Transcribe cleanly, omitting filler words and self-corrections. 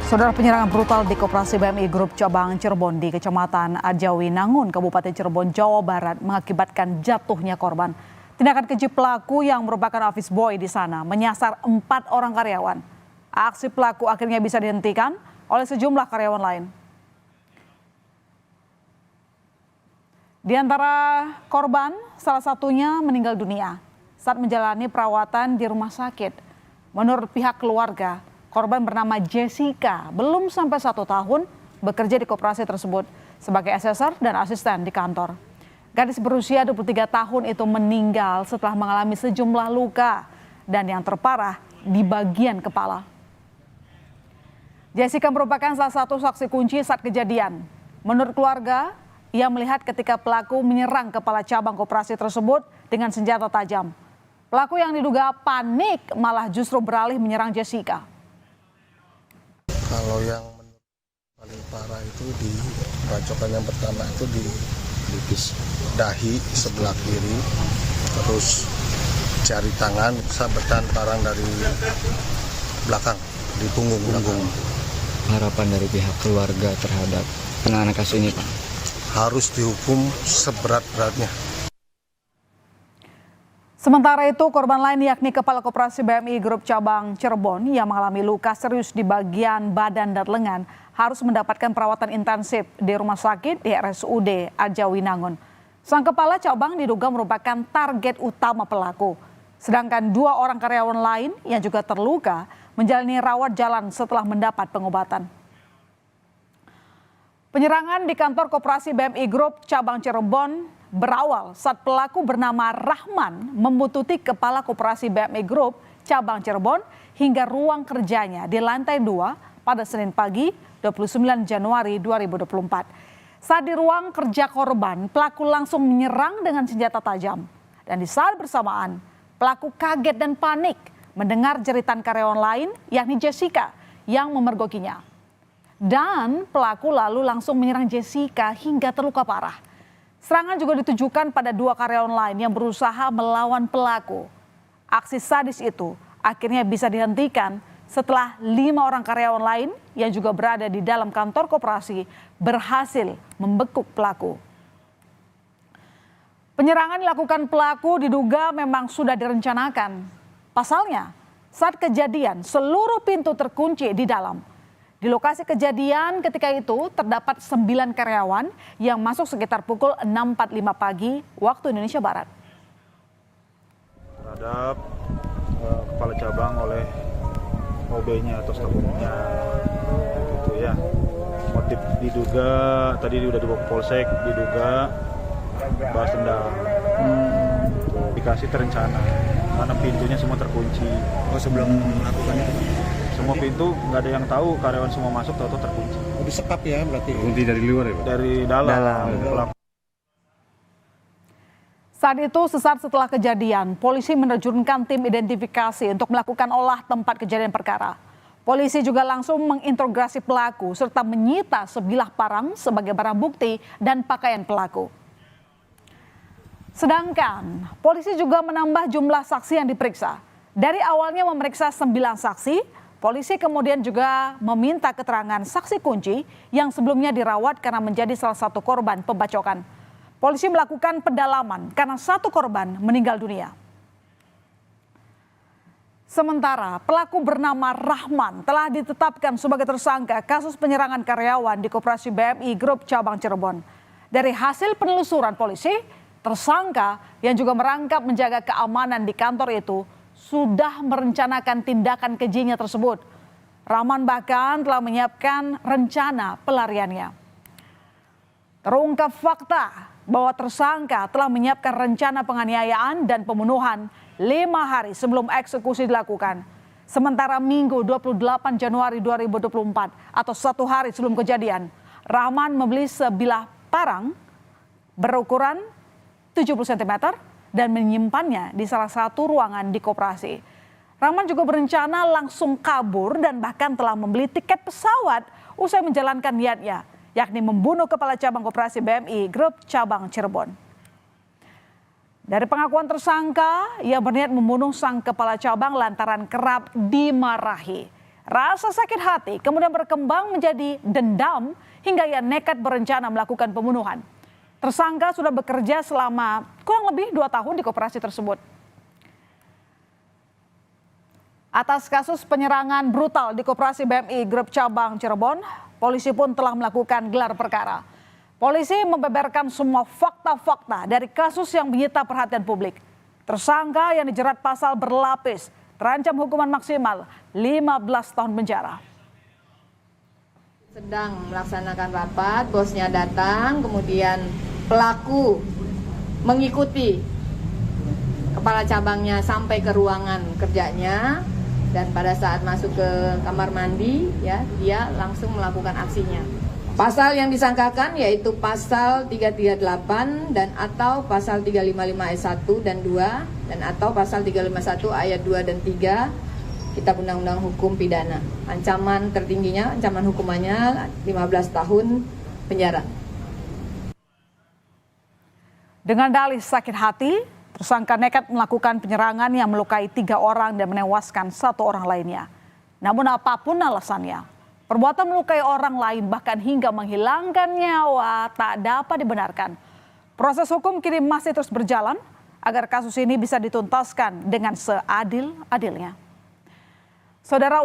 Saudara, penyerangan brutal di Koperasi BMI Grup Cabang Cirebon di Kecamatan Ajawinangun, Kabupaten Cirebon, Jawa Barat mengakibatkan jatuhnya korban. Tindakan keji pelaku yang merupakan office boy di sana menyasar 4 orang karyawan. Aksi pelaku akhirnya bisa dihentikan oleh sejumlah karyawan lain. Di antara korban, salah satunya meninggal dunia saat menjalani perawatan di rumah sakit. Menurut pihak keluarga, korban bernama Jessica belum sampai 1 tahun bekerja di koperasi tersebut sebagai asesor dan asisten di kantor. Gadis berusia 23 tahun itu meninggal setelah mengalami sejumlah luka dan yang terparah di bagian kepala. Jessica merupakan salah satu saksi kunci saat kejadian. Menurut keluarga, ia melihat ketika pelaku menyerang kepala cabang koperasi tersebut dengan senjata tajam. Pelaku yang diduga panik malah justru beralih menyerang Jessica. Kalau yang paling parah itu di bacokan yang pertama itu di dahi sebelah kiri, terus jari tangan, sabetan parang dari belakang di punggung. Harapan dari pihak keluarga terhadap penanganan kasus ini, Pak? Harus dihukum seberat-beratnya. Sementara itu, korban lain yakni Kepala Koperasi BMI Grup Cabang Cirebon yang mengalami luka serius di bagian badan dan lengan harus mendapatkan perawatan intensif di rumah sakit di RSUD Ajawinangun. Sang kepala cabang diduga merupakan target utama pelaku. Sedangkan 2 orang karyawan lain yang juga terluka menjalani rawat jalan setelah mendapat pengobatan. Penyerangan di kantor Koperasi BMI Grup Cabang Cirebon berawal saat pelaku bernama Rahman membuntuti Kepala Koperasi BMI Grup Cabang Cirebon hingga ruang kerjanya di lantai 2 pada Senin pagi 29 Januari 2024. Saat di ruang kerja korban, pelaku langsung menyerang dengan senjata tajam. Dan di saat bersamaan, pelaku kaget dan panik mendengar jeritan karyawan lain yakni Jessica yang memergokinya. Dan pelaku lalu langsung menyerang Jessica hingga terluka parah. Serangan juga ditujukan pada 2 karyawan lain yang berusaha melawan pelaku. Aksi sadis itu akhirnya bisa dihentikan setelah 5 orang karyawan lain yang juga berada di dalam kantor koperasi berhasil membekuk pelaku. Penyerangan dilakukan pelaku diduga memang sudah direncanakan. Pasalnya, saat kejadian seluruh pintu terkunci di dalam. Di lokasi kejadian ketika itu terdapat 9 karyawan yang masuk sekitar pukul 6.45 pagi waktu Indonesia Barat. Terhadap kepala cabang oleh OB-nya atau staf umumnya, gitu ya. Motif diduga tadi udah dibawa ke polsek, diduga balas dendam. Dikasih terencana karena pintunya semua terkunci. Oh, sebelum melakukan itu? Semua pintu nggak ada yang tahu, karyawan semua masuk tahu terkunci. Oh, disekap ya berarti? Kunci dari luar ya, Pak? Dari dalam. Saat itu sesaat setelah kejadian, polisi menerjunkan tim identifikasi untuk melakukan olah tempat kejadian perkara. Polisi juga langsung menginterogasi pelaku serta menyita sebilah parang sebagai barang bukti dan pakaian pelaku. Sedangkan polisi juga menambah jumlah saksi yang diperiksa. Dari awalnya memeriksa 9 saksi, polisi kemudian juga meminta keterangan saksi kunci yang sebelumnya dirawat karena menjadi salah satu korban pembacokan. Polisi melakukan pendalaman karena 1 korban meninggal dunia. Sementara pelaku bernama Rahman telah ditetapkan sebagai tersangka kasus penyerangan karyawan di Koperasi BMI Grup Cabang Cirebon. Dari hasil penelusuran polisi, tersangka yang juga merangkap menjaga keamanan di kantor itu sudah merencanakan tindakan kejinya tersebut. Rahman bahkan telah menyiapkan rencana pelariannya. Terungkap fakta bahwa tersangka telah menyiapkan rencana penganiayaan dan pembunuhan 5 hari sebelum eksekusi dilakukan. Sementara Minggu 28 Januari 2024 atau 1 hari sebelum kejadian, Rahman membeli sebilah parang berukuran 70 cm dan menyimpannya di salah satu ruangan di koperasi. Rahman juga berencana langsung kabur dan bahkan telah membeli tiket pesawat usai menjalankan niatnya, yakni membunuh Kepala Cabang Koperasi BMI Grup Cabang Cirebon. Dari pengakuan tersangka, ia berniat membunuh sang kepala cabang lantaran kerap dimarahi. Rasa sakit hati kemudian berkembang menjadi dendam hingga ia nekat berencana melakukan pembunuhan. Tersangka sudah bekerja selama kurang lebih 2 tahun di koperasi tersebut. Atas kasus penyerangan brutal di koperasi BMI Grup Cabang Cirebon, polisi pun telah melakukan gelar perkara. Polisi membeberkan semua fakta-fakta dari kasus yang menyita perhatian publik. Tersangka yang dijerat pasal berlapis terancam hukuman maksimal 15 tahun penjara. Sedang melaksanakan rapat, bosnya datang, kemudian pelaku mengikuti kepala cabangnya sampai ke ruangan kerjanya, dan pada saat masuk ke kamar mandi, ya, dia langsung melakukan aksinya. Pasal yang disangkakan yaitu pasal 338 dan atau pasal 355 ayat 1 dan 2 dan atau pasal 351 ayat 2 dan 3 Kitab Undang-Undang Hukum Pidana. Ancaman tertingginya, ancaman hukumannya 15 tahun penjara. Dengan dalih sakit hati, tersangka nekat melakukan penyerangan yang melukai 3 orang dan menewaskan 1 orang lainnya. Namun apapun alasannya, perbuatan melukai orang lain bahkan hingga menghilangkan nyawa tak dapat dibenarkan. Proses hukum kini masih terus berjalan agar kasus ini bisa dituntaskan dengan seadil-adilnya. Saudara,